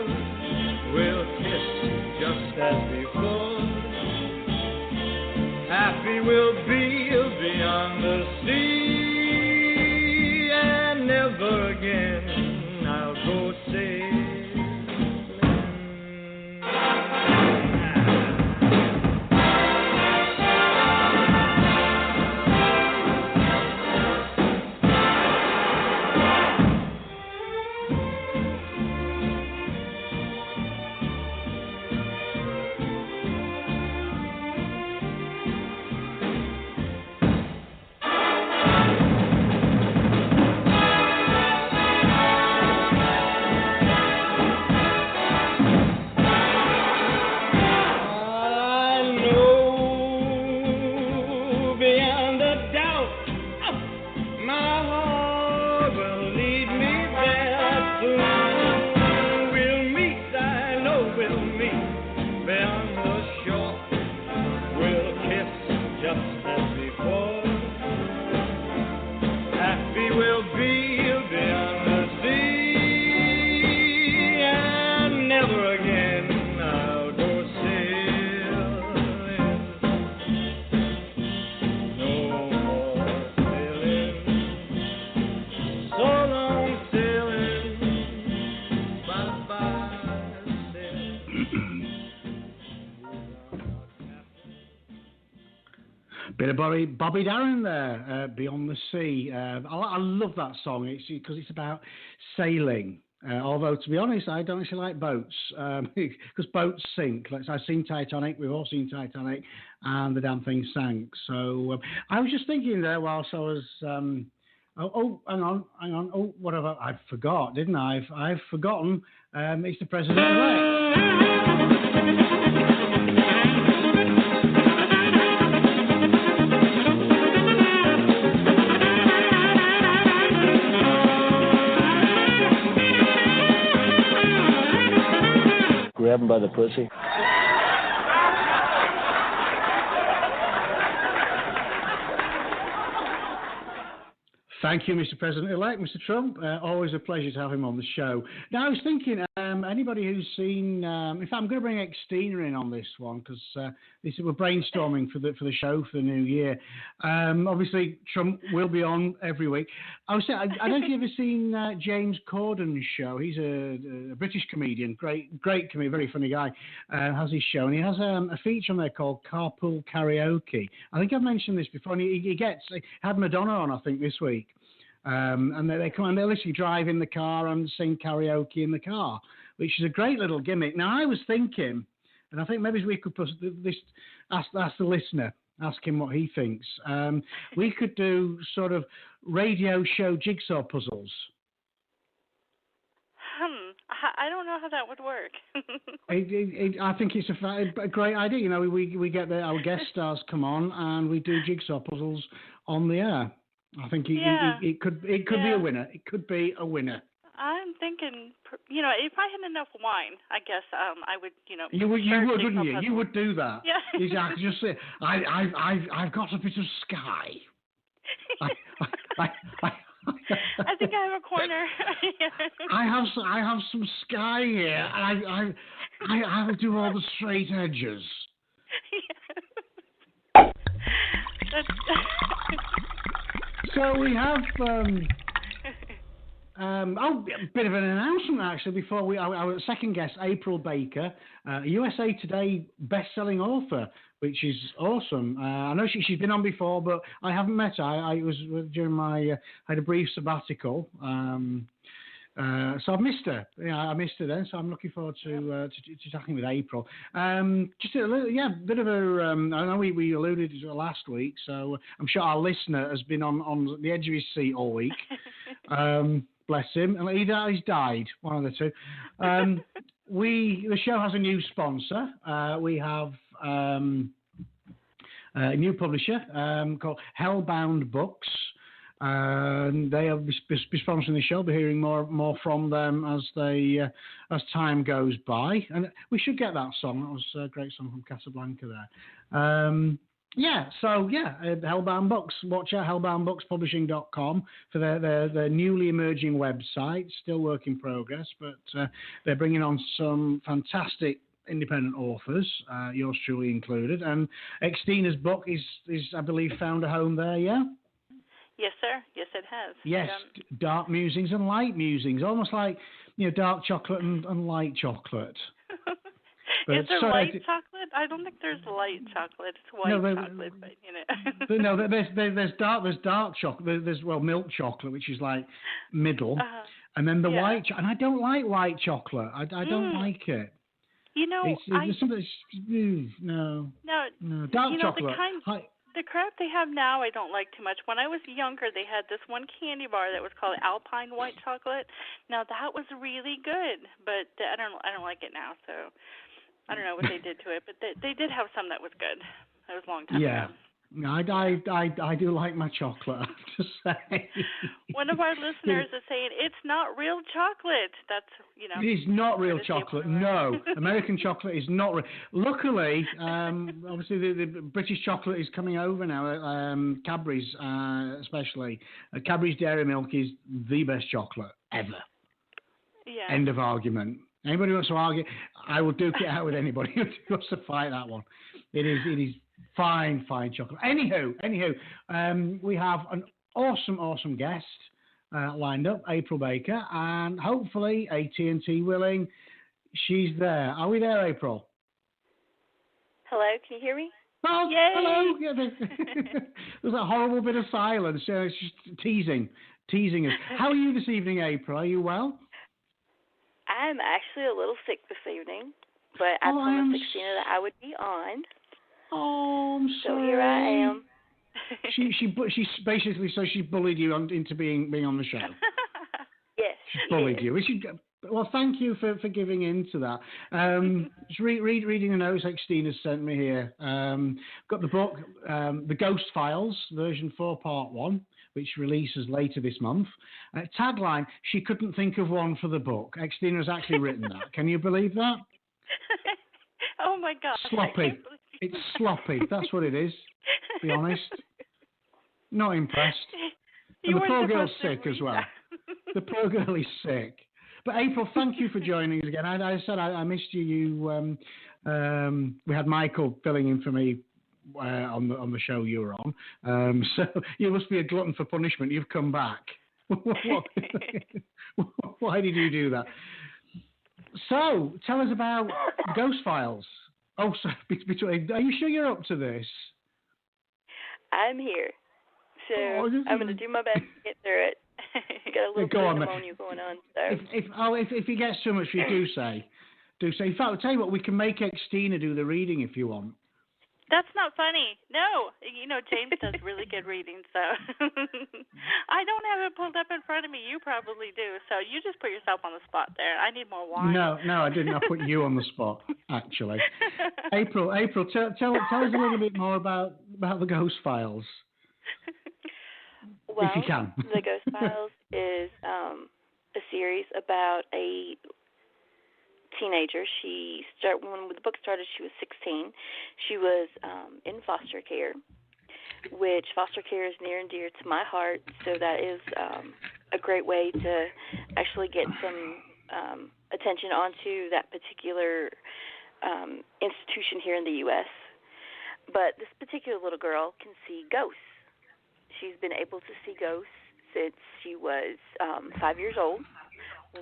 S5: of Bobby Darin there, Beyond the Sea. I love that song. It's because it's about sailing. Although, to be honest, I don't actually like boats because boats sink. I've seen Titanic. We've all seen Titanic, and the damn thing sank. So I was just thinking there whilst I was. Hang on. Oh, whatever. I forgot, didn't I? I've forgotten. It's the president-elect.
S8: Grab him by the pussy.
S5: Thank you, Mr. President-elect, Mr. Trump. Always a pleasure to have him on the show. Now, I was thinking, anybody who's seen, in fact, I'm going to bring Xtina in on this one because we're brainstorming for the show for the new year. Obviously, Trump will be on every week. I was saying, I don't know if you've ever seen James Corden's show. He's a British comedian, great comedian, very funny guy. Has his show, and he has a feature on there called Carpool Karaoke. I think I've mentioned this before, and he had Madonna on, I think, this week. And they come and they literally drive in the car and sing karaoke in the car, which is a great little gimmick. Now, I was thinking, and I think maybe we could put this, ask the listener, ask him what he thinks. We could do sort of radio show jigsaw puzzles.
S6: I don't know how that would work.
S5: I think it's a great idea. You know, we get our guest stars come on and we do jigsaw puzzles on the air. I think it could be a winner. It could be a winner.
S6: I'm thinking, you know, if I had enough wine, I guess I would, you know.
S5: You would, wouldn't you? You would do that.
S6: Yeah.
S5: Exactly. Just say, I've got a bit of sky.
S6: I think I have a corner.
S5: I have some sky here, and I do all the straight edges. So we have a bit of an announcement actually before our second guest, Apryl Baker, USA Today best-selling author, which is awesome. I know she's been on before, but I haven't met her. I was during I had a brief sabbatical. So I've missed her. Yeah, I missed her then. So I'm looking forward to talking with Apryl. Just a little, bit of a. I know we alluded to it last week, so I'm sure our listener has been on the edge of his seat all week. Bless him, and he's died. One of the two. The show has a new sponsor. We have a new publisher called Hellbound Books. They have been sponsoring the show. We're hearing more from them as time goes by. And we should get that song. That was a great song from Casablanca there. Hellbound Books. Watch out, hellboundbookspublishing.com for their newly emerging website. Still work in progress, but they're bringing on some fantastic independent authors, yours truly included. And Xtina's book is I believe, found a home there, yeah?
S6: Yes, sir. Yes, it has.
S5: Yes, dark musings and light musings, almost like dark chocolate and light chocolate.
S6: Is there light chocolate? I don't think there's light chocolate. It's white chocolate, but
S5: No, there's dark chocolate. There's milk chocolate, which is like middle, and then the white. And I don't like white chocolate. I don't like it.
S6: You know,
S5: it's something. No. Dark chocolate.
S6: The crap they have now, I don't like too much. When I was younger, they had this one candy bar that was called Alpine White Chocolate. Now that was really good, but I don't like it now. So I don't know what they did to it, but they did have some that was good. That was a long time ago.
S5: I do like my chocolate, I have to say.
S6: One of our listeners is saying it's not real chocolate. That's
S5: It is not real chocolate. No, American chocolate is not real. Luckily, obviously the British chocolate is coming over now. Cadbury's, especially Cadbury's Dairy Milk is the best chocolate ever.
S6: Yeah.
S5: End of argument. Anybody who wants to argue, I will duke it out with anybody who wants to fight that one. It is. Fine chocolate. Anywho, we have an awesome guest lined up, Apryl Baker, and hopefully, AT&T willing, she's there. Are we there, Apryl?
S9: Hello, can you hear me?
S5: Oh,
S6: Yay!
S5: hello. Yeah, there's a horrible bit of silence. It's just teasing us. How are you this evening, April? Are you well?
S8: I'm actually a little sick this evening, but I promised Xtina that I would be on.
S5: Oh, I'm sorry.
S8: So here I am.
S5: She basically, so she bullied you into being on the show.
S8: Yes,
S5: she bullied you. Well, thank you for giving in to that. Just reading the notes Xtina sent me here. Got the book, The Ghost Files, version 4, part 1, which releases later this month. Tagline, she couldn't think of one for the book. Xtina has actually written that. Can you believe that?
S6: Oh, my gosh.
S5: Sloppy. It's sloppy. That's what it is, to be honest. Not impressed. And the poor girl's sick as well. The poor girl is sick. But April, thank you for joining us again. I said I missed you. We had Michael filling in for me on the show you were on. So you must be a glutton for punishment. You've come back. Why did you do that? So tell us about Ghost Files. Oh, so are you sure you're up to this?
S8: I'm here. So I'm going to do my best to get through it. Got a little bit of pneumonia going on. So.
S5: If you get so much, you do say. In fact, I'll tell you what, we can make Xtina do the reading if you want.
S6: That's not funny. No. James does really good reading, so I don't have it pulled up in front of me. You probably do. So you just put yourself on the spot there. I need more wine.
S5: No, I didn't. I put you on the spot, actually. April, tell us a little bit more about the Ghost Files.
S8: Well,
S5: if you can.
S8: The Ghost Files is a series about a teenager. When the book started, she was 16. She was in foster care, which foster care is near and dear to my heart. So that is a great way to actually get some attention onto that particular institution here in the U.S. But this particular little girl can see ghosts. She's been able to see ghosts since she was 5 years old,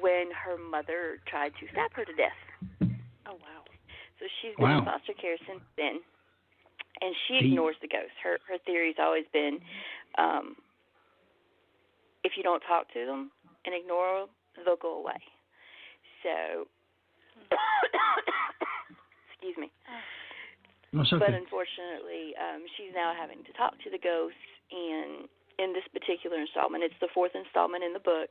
S8: when her mother tried to stab her to death.
S6: Oh, wow.
S8: So she's been in foster care since then, and she ignores the ghosts. Her theory's always been, if you don't talk to them and ignore them, they'll go away. So, excuse me.
S5: That's okay.
S8: But unfortunately, she's now having to talk to the ghosts, and in this particular installment, it's the 4th installment in the book,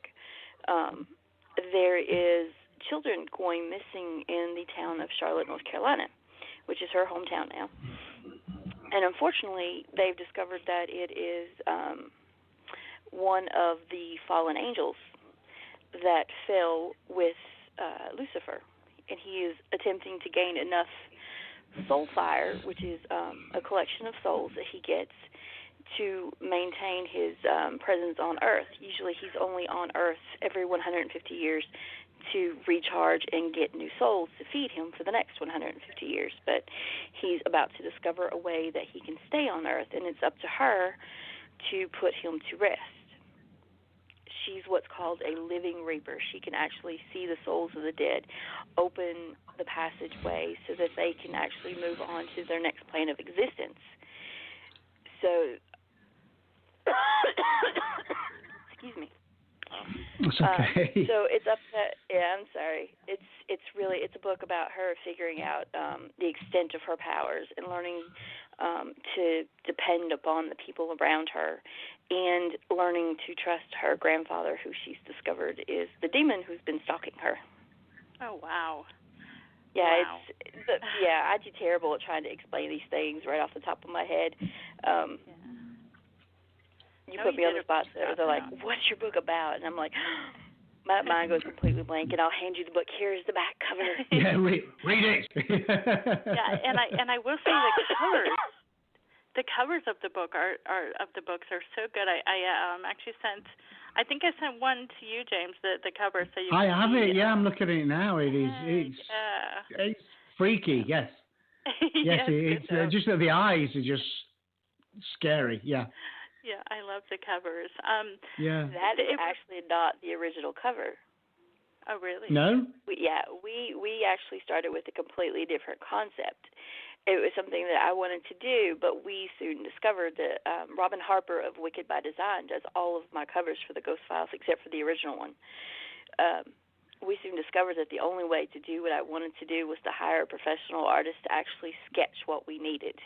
S8: there is children going missing in the town of Charlotte, North Carolina, which is her hometown now. And unfortunately, they've discovered that it is one of the fallen angels that fell with Lucifer, and he is attempting to gain enough soul fire, which is a collection of souls that he gets to maintain his presence on Earth. Usually he's only on Earth every 150 years to recharge and get new souls to feed him for the next 150 years. But he's about to discover a way that he can stay on Earth, and it's up to her to put him to rest. She's what's called a living reaper. She can actually see the souls of the dead, open the passageway so that they can actually move on to their next plane of existence. So, excuse me.
S5: It's okay.
S8: So it's up to, I'm sorry. It's a book about her figuring out the extent of her powers and learning to depend upon the people around her, and learning to trust her grandfather, who she's discovered is the demon who's been stalking her.
S6: Oh, wow.
S8: Yeah,
S6: wow.
S8: I do terrible at trying to explain these things right off the top of my head. You put me on the spot, so they're like, "What's your book about?" And I'm like, my mind goes completely blank, and I'll hand you the book. Here's the back cover.
S5: Yeah, read it.
S6: Yeah, and I will say the covers of the book are so good. I actually sent, I think I sent one to you, James, the cover, so you. I
S5: have it. Yeah, I'm looking at it now. It's freaky. Yes. Yes, it's just that the eyes are just scary. Yeah.
S6: Yeah, I love the covers.
S8: That is actually not the original cover.
S6: Oh, really?
S5: No?
S8: We actually started with a completely different concept. it was something that I wanted to do, but we soon discovered that Robin Harper of Wicked by Design does all of my covers for the Ghost Files except for the original one. We soon discovered that the only way to do what I wanted to do was to hire a professional artist to actually sketch what we needed,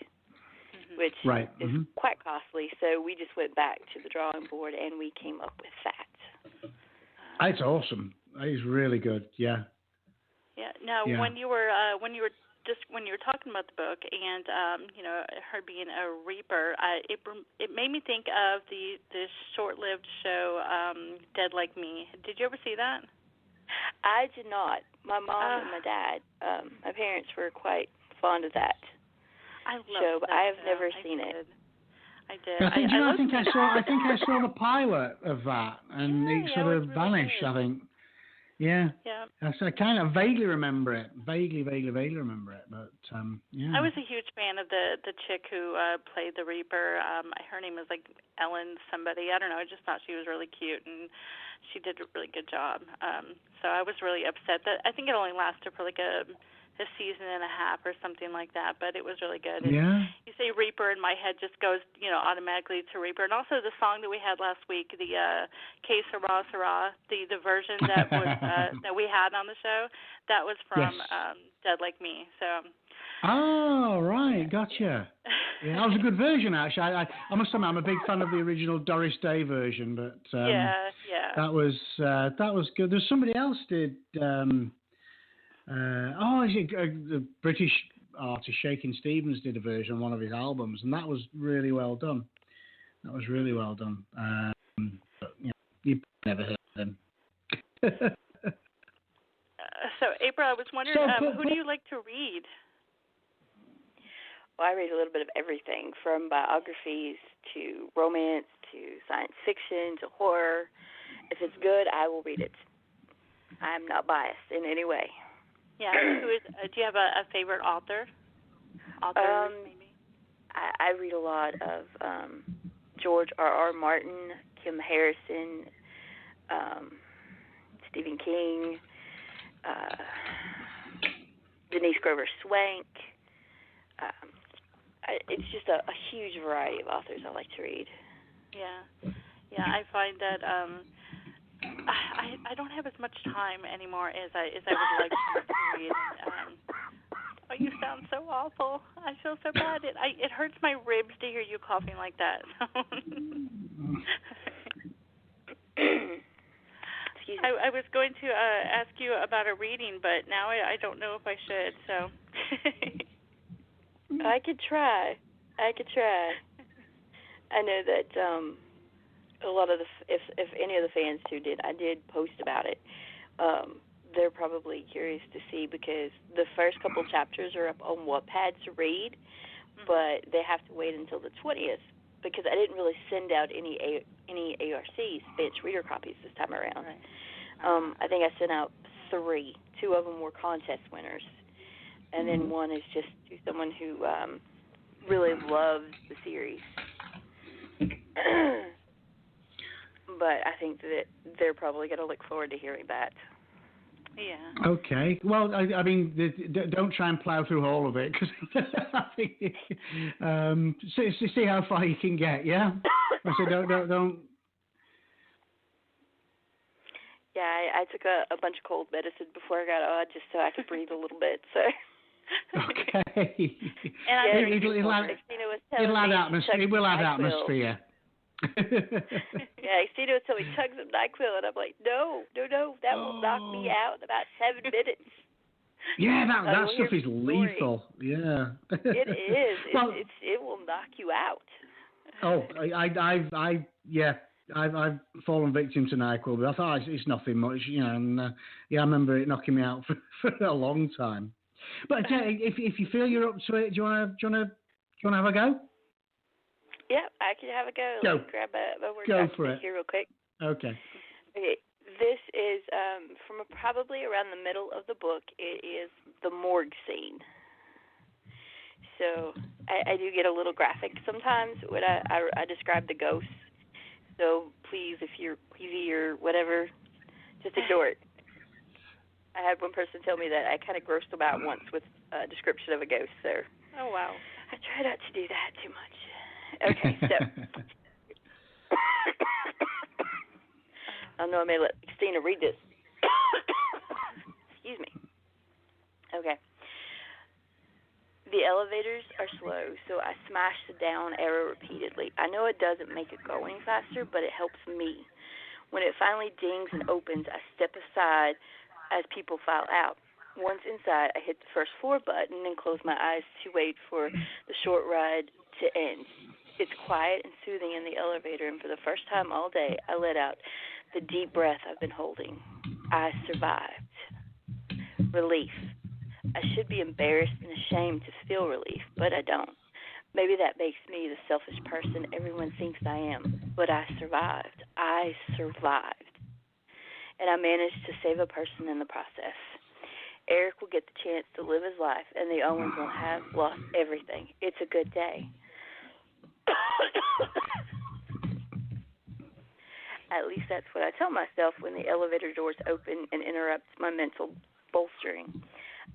S8: which is quite costly. So we just went back to the drawing board and we came up with that.
S5: It's awesome. It's really good. Yeah.
S6: Yeah. Now, when you were talking about the book and her being a reaper, it made me think of the short-lived show Dead Like Me. Did you ever see that?
S8: I did not. My mom and my dad, my parents were quite fond of that show, but I have never seen it.
S6: I did.
S5: I think I saw the pilot of that, and it sort of vanished. Really, I think. Yeah. Yeah. I kind of vaguely remember it. Vaguely remember it, but yeah.
S6: I was a huge fan of the chick who played the Reaper. Her name was like Ellen somebody. I don't know. I just thought she was really cute, and she did a really good job. So I was really upset that I think it only lasted for like a season and a half or something like that, but it was really good. And you say Reaper, and my head just goes, automatically to Reaper. And also the song that we had last week, the Que Sera Sera, the version that was that we had on the show, that was from Dead Like Me. So.
S5: Oh, right, gotcha. Yeah, that was a good version, actually. I must admit, I'm a big fan of the original Doris Day version, but that was good. There's somebody else did. The British artist Shakin' Stevens did a version on one of his albums, and that was really well done. But, you never heard of them.
S6: So, April, I was wondering, who do you like to read?
S8: Well, I read a little bit of everything, from biographies to romance to science fiction to horror. If it's good, I will read it. I'm not biased in any way.
S6: Yeah, do you have a favorite author? Maybe?
S8: I read a lot of George R.R. Martin, Kim Harrison, Stephen King, Denise Grover Swank. It's just a huge variety of authors I like to read.
S6: Yeah, I find that I don't have as much time anymore as I would like to read. Oh, you sound so awful. I feel so bad. It hurts my ribs to hear you coughing like that.
S8: Excuse me.
S6: I was going to ask you about a reading, but now I don't know if I should. So.
S8: I could try. I know that a lot of if any of the fans too I did post about it. They're probably curious to see, because the first couple chapters are up on Wattpad to read, but they have to wait until the 20th, because I didn't really send out any ARCs, advanced reader copies, this time around.
S6: Right.
S8: I think I sent out 3. 2 of them were contest winners, and then one is just to someone who really loves the series. But I think that they're probably going to look forward to hearing that.
S6: Yeah.
S5: Okay. Well, I mean, don't try and plow through all of it, because I think see how far you can get. Yeah. So don't.
S8: Yeah, I took a bunch of cold medicine before I got on, just so I could breathe a little bit. So.
S5: Okay.
S8: And
S5: it'll add atmosphere. It will add atmosphere.
S8: Yeah, Xtina would tell me, chug some NyQuil, and I'm like, no, that will knock me out in about 7 minutes.
S5: Yeah, that stuff is lethal. Yeah.
S8: It is. Well, it will knock you out.
S5: Oh, I've fallen victim to NyQuil, but I thought it's nothing much, and I remember it knocking me out for a long time. But if you feel you're up to it, do you wanna have a go?
S8: Yeah, I can have a go.
S5: Go.
S8: Let me grab my word
S5: Go for it.
S8: here real quick.
S5: Okay.
S8: This is from probably around the middle of the book. It is the morgue scene. So I do get a little graphic sometimes when I describe the ghosts. So please, if you're queasy or whatever, just ignore it. I had one person tell me that I kind of grossed them out once with a description of a ghost. So
S6: Oh, wow.
S8: I try not to do that too much. Okay, so. I know I may let Xtina read this. Excuse me. Okay. The elevators are slow, so I smash the down arrow repeatedly. I know it doesn't make it go any faster, but it helps me. When it finally dings and opens, I step aside as people file out. Once inside, I hit the first floor button and close my eyes to wait for the short ride to end. It's quiet and soothing in the elevator, and for the first time all day, I let out the deep breath I've been holding. I survived. Relief. I should be embarrassed and ashamed to feel relief, but I don't. Maybe that makes me the selfish person everyone thinks I am, but I survived. I survived. And I managed to save a person in the process. Eric will get the chance to live his life, and the Owens will have lost everything. It's a good day. At least that's what I tell myself when the elevator doors open and interrupt my mental bolstering.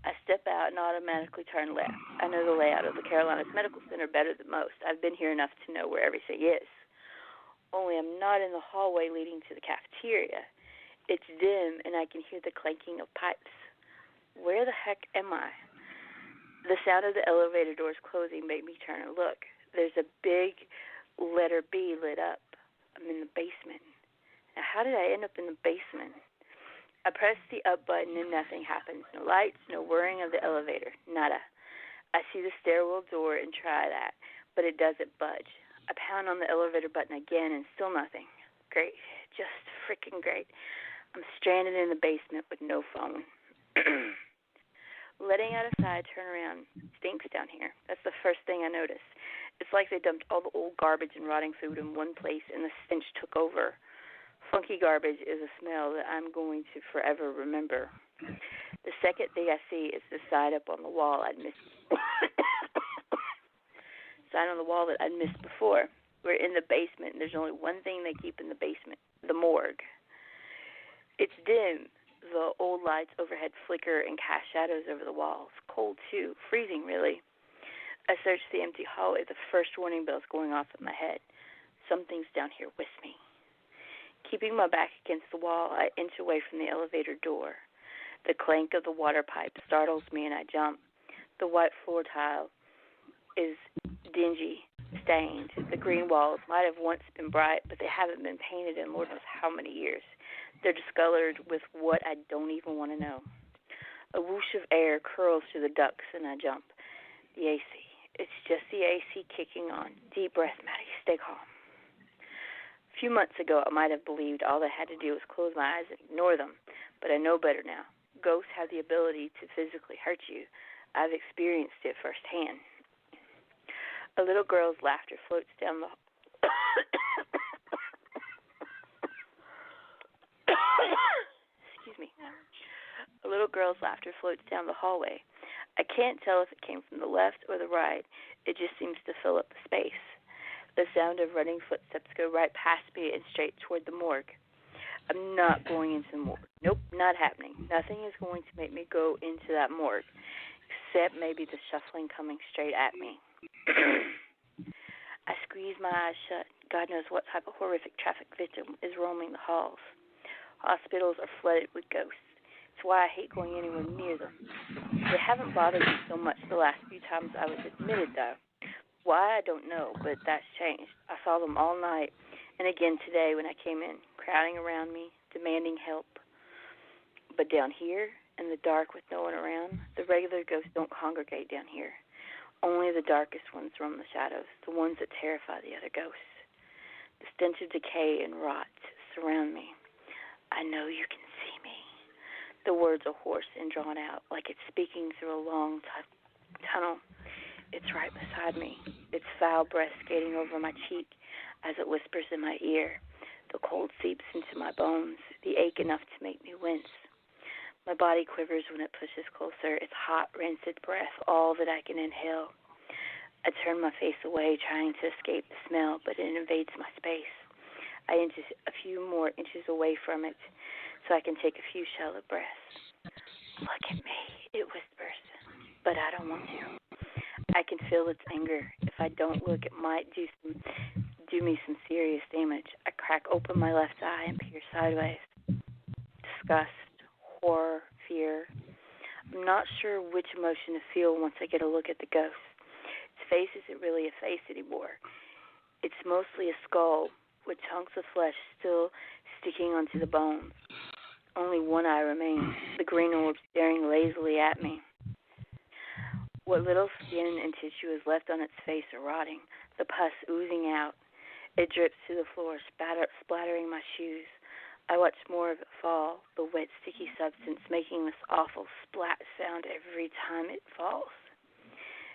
S8: I step out and automatically turn left. I know the layout of the Carolinas Medical Center better than most. I've been here enough to know where everything is. Only I'm not in the hallway leading to the cafeteria. It's dim, and I can hear the clanking of pipes. Where the heck am I? The sound of the elevator doors closing made me turn and look. There's a big letter B lit up. I'm in the basement. Now, how did I end up in the basement? I press the up button and nothing happens. No lights, no whirring of the elevator. Nada. I see the stairwell door and try that, but it doesn't budge. I pound on the elevator button again and still nothing. Great. Just freaking great. I'm stranded in the basement with no phone. Letting out a sigh, I turn around. Stinks down here. That's the first thing I notice. It's like they dumped all the old garbage and rotting food in one place and the stench took over. Funky garbage is a smell that I'm going to forever remember. The second thing I see is the sign up on the wall I'd missed. Sign on the wall that I'd missed before. We're in the basement, and there's only one thing they keep in the basement: the morgue. It's dim. The old lights overhead flicker and cast shadows over the walls. Cold, too. Freezing, really. I search the empty hallway, the first warning bells going off in my head. Something's down here with me. Keeping my back against the wall, I inch away from the elevator door. The clank of the water pipe startles me and I jump. The white floor tile is dingy, stained. The green walls might have once been bright, but they haven't been painted in Lord knows how many years. They're discolored with what I don't even want to know. A whoosh of air curls through the ducts and I jump. The AC. It's just the AC kicking on. Deep breath, Maddie. Stay calm. A few months ago, I might have believed all I had to do was close my eyes and ignore them, but I know better now. Ghosts have the ability to physically hurt you. I've experienced it firsthand. A little girl's laughter floats down the Excuse me. A little girl's laughter floats down the hallway. I can't tell if it came from the left or the right. It just seems to fill up the space. The sound of running footsteps go right past me and straight toward the morgue. I'm not going into the morgue. Nope, not happening. Nothing is going to make me go into that morgue, except maybe the shuffling coming straight at me. I squeeze my eyes shut. God knows what type of horrific traffic victim is roaming the halls. Hospitals are flooded with ghosts. It's why I hate going anywhere near them. They haven't bothered me so much the last few times I was admitted, though. Why, I don't know, but that's changed. I saw them all night, and again today when I came in, crowding around me, demanding help. But down here, in the dark with no one around, the regular ghosts don't congregate down here. Only the darkest ones roam the shadows, the ones that terrify the other ghosts. The stench of decay and rot surround me. I know you can see me. The words are hoarse and drawn out, like it's speaking through a long tunnel. It's right beside me, its foul breath skating over my cheek as it whispers in my ear. The cold seeps into my bones, the ache enough to make me wince. My body quivers when it pushes closer, its hot, rancid breath, all that I can inhale. I turn my face away, trying to escape the smell, but it invades my space. I inch a few more inches away from it so I can take a few shallow breaths. Look at me, it whispers, but I don't want to. I can feel its anger. If I don't look, it might do me some serious damage. I crack open my left eye and peer sideways. Disgust, horror, fear. I'm not sure which emotion to feel once I get a look at the ghost. Its face isn't really a face anymore. It's mostly a skull with chunks of flesh still sticking onto the bones. Only one eye remains, the green orb staring lazily at me. What little skin and tissue is left on its face are rotting, the pus oozing out. It drips to the floor, splattering my shoes. I watch more of it fall, the wet, sticky substance making this awful splat sound every time it falls.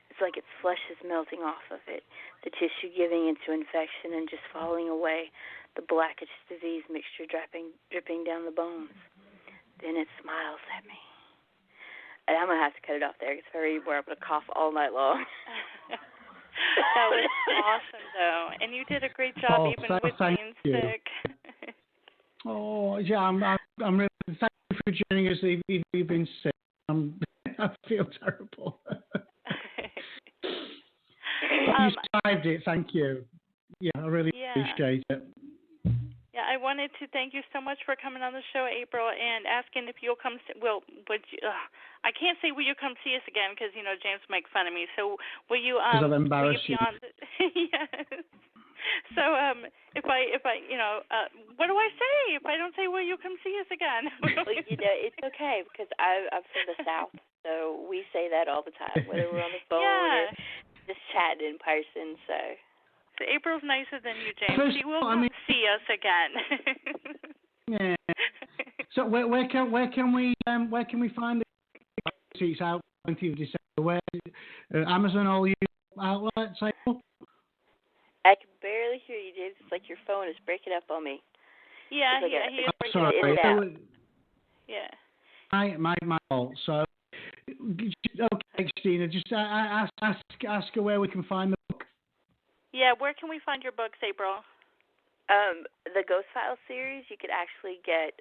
S8: It's like its flesh is melting off of it, the tissue giving into infection and just falling away, the blackish disease mixture dripping down the bones. Then it smiles at me. And I'm going to have to cut it off there because if I read more, I'm going to cough all night long.
S6: That was awesome, though. And you did a great job even with being sick.
S5: Oh, yeah, I'm really thank you for joining us. Even if you've been sick, I feel terrible. You survived it. Thank you. Yeah, I really appreciate it.
S6: Yeah, I wanted to thank you so much for coming on the show, April, and asking if you'll come. I can't say will you come see us again because James will make fun of me. So will you?
S5: Because I'll embarrass you.
S6: Yes. So if I what do I say if I don't say will you come see us again?
S8: Well, it's okay because I'm from the South, so we say that all the time, whether we're on the phone or just chatting in person. So
S6: April's nicer than you, James. She will come see us again.
S5: Yeah. So where can we find the seats out 20th of December? Where Amazon, all you outlets, April?
S8: I can barely hear you, James. It's like your phone is breaking up on me.
S6: Yeah, he is breaking
S5: up.
S8: In and out.
S6: Yeah.
S5: My fault. So, okay, Xtina, just ask her where we can find the book.
S6: Yeah, where can we find your books, April?
S8: The Ghost Files series you could actually get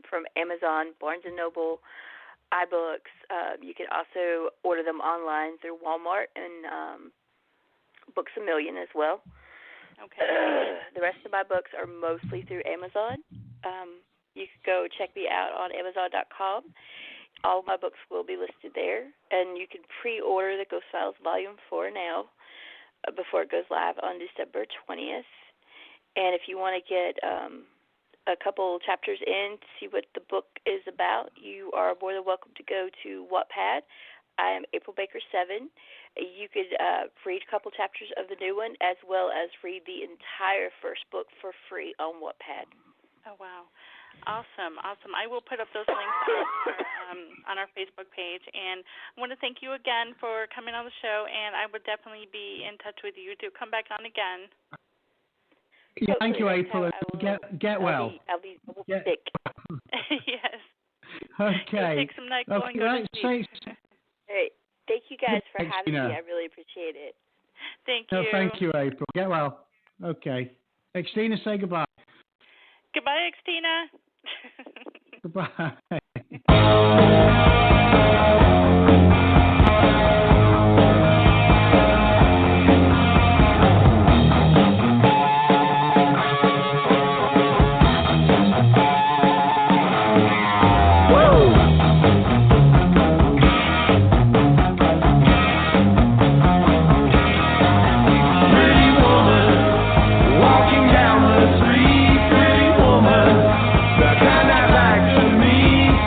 S8: from Amazon, Barnes & Noble, iBooks. You can also order them online through Walmart and Books A Million as well.
S6: Okay.
S8: The rest of my books are mostly through Amazon. You can go check me out on Amazon.com. All of my books will be listed there, and you can pre-order the Ghost Files Volume 4 now before it goes live on December 20th. And if you want to get a couple chapters in to see what the book is about, you are more than welcome to go to Wattpad. I am April Baker 7. You could read a couple chapters of the new one as well as read the entire first book for free on Wattpad.
S6: Oh, wow. Awesome. I will put up those links on our Facebook page. And I want to thank you again for coming on the show, and I would definitely be in touch with you to come back on again.
S5: Yeah, thank you, April. Get well.
S8: I'll be sick.
S6: Yes.
S5: Okay.
S6: Take some NyQuil and go to sleep.
S8: All right. Thank you guys for having me. I really appreciate it.
S6: Thank you.
S5: No, thank you, April. Get well. Okay. Xtina, say goodbye.
S6: Goodbye, Xtina.
S5: Goodbye.
S4: Walking down the street, pretty woman, the kind I like to meet.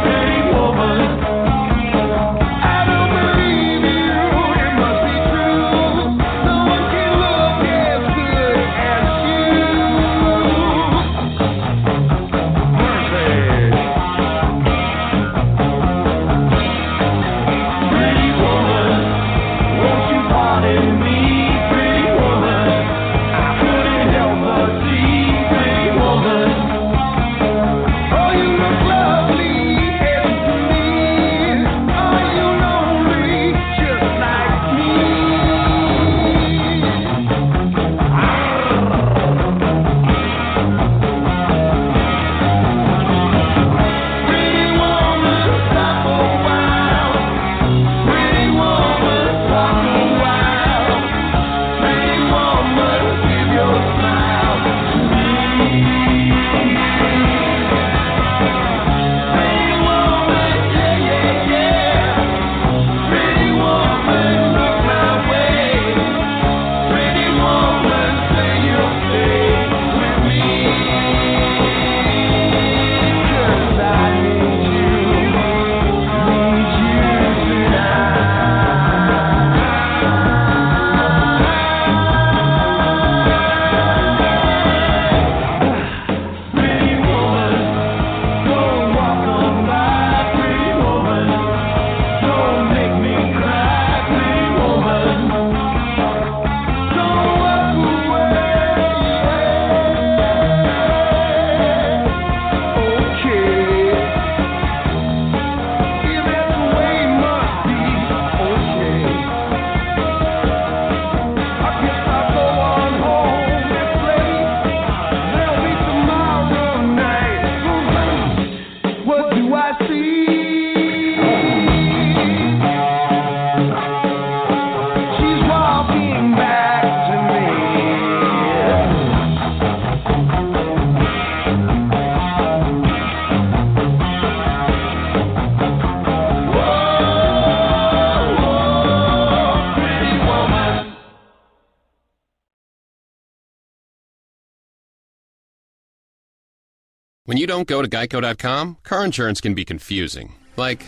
S1: When you don't go to Geico.com, car insurance can be confusing. Like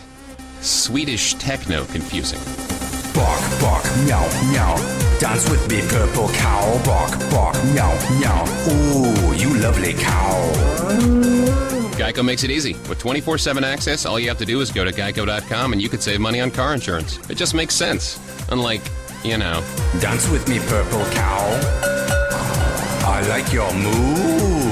S1: Swedish techno confusing.
S2: Bark, bark, meow, meow. Dance with me, purple cow. Bark, bark, meow, meow. Ooh, you lovely cow.
S1: Geico makes it easy. With 24/7 access, all you have to do is go to Geico.com and you could save money on car insurance. It just makes sense. Unlike, you know.
S2: Dance with me, purple cow. I like your moves.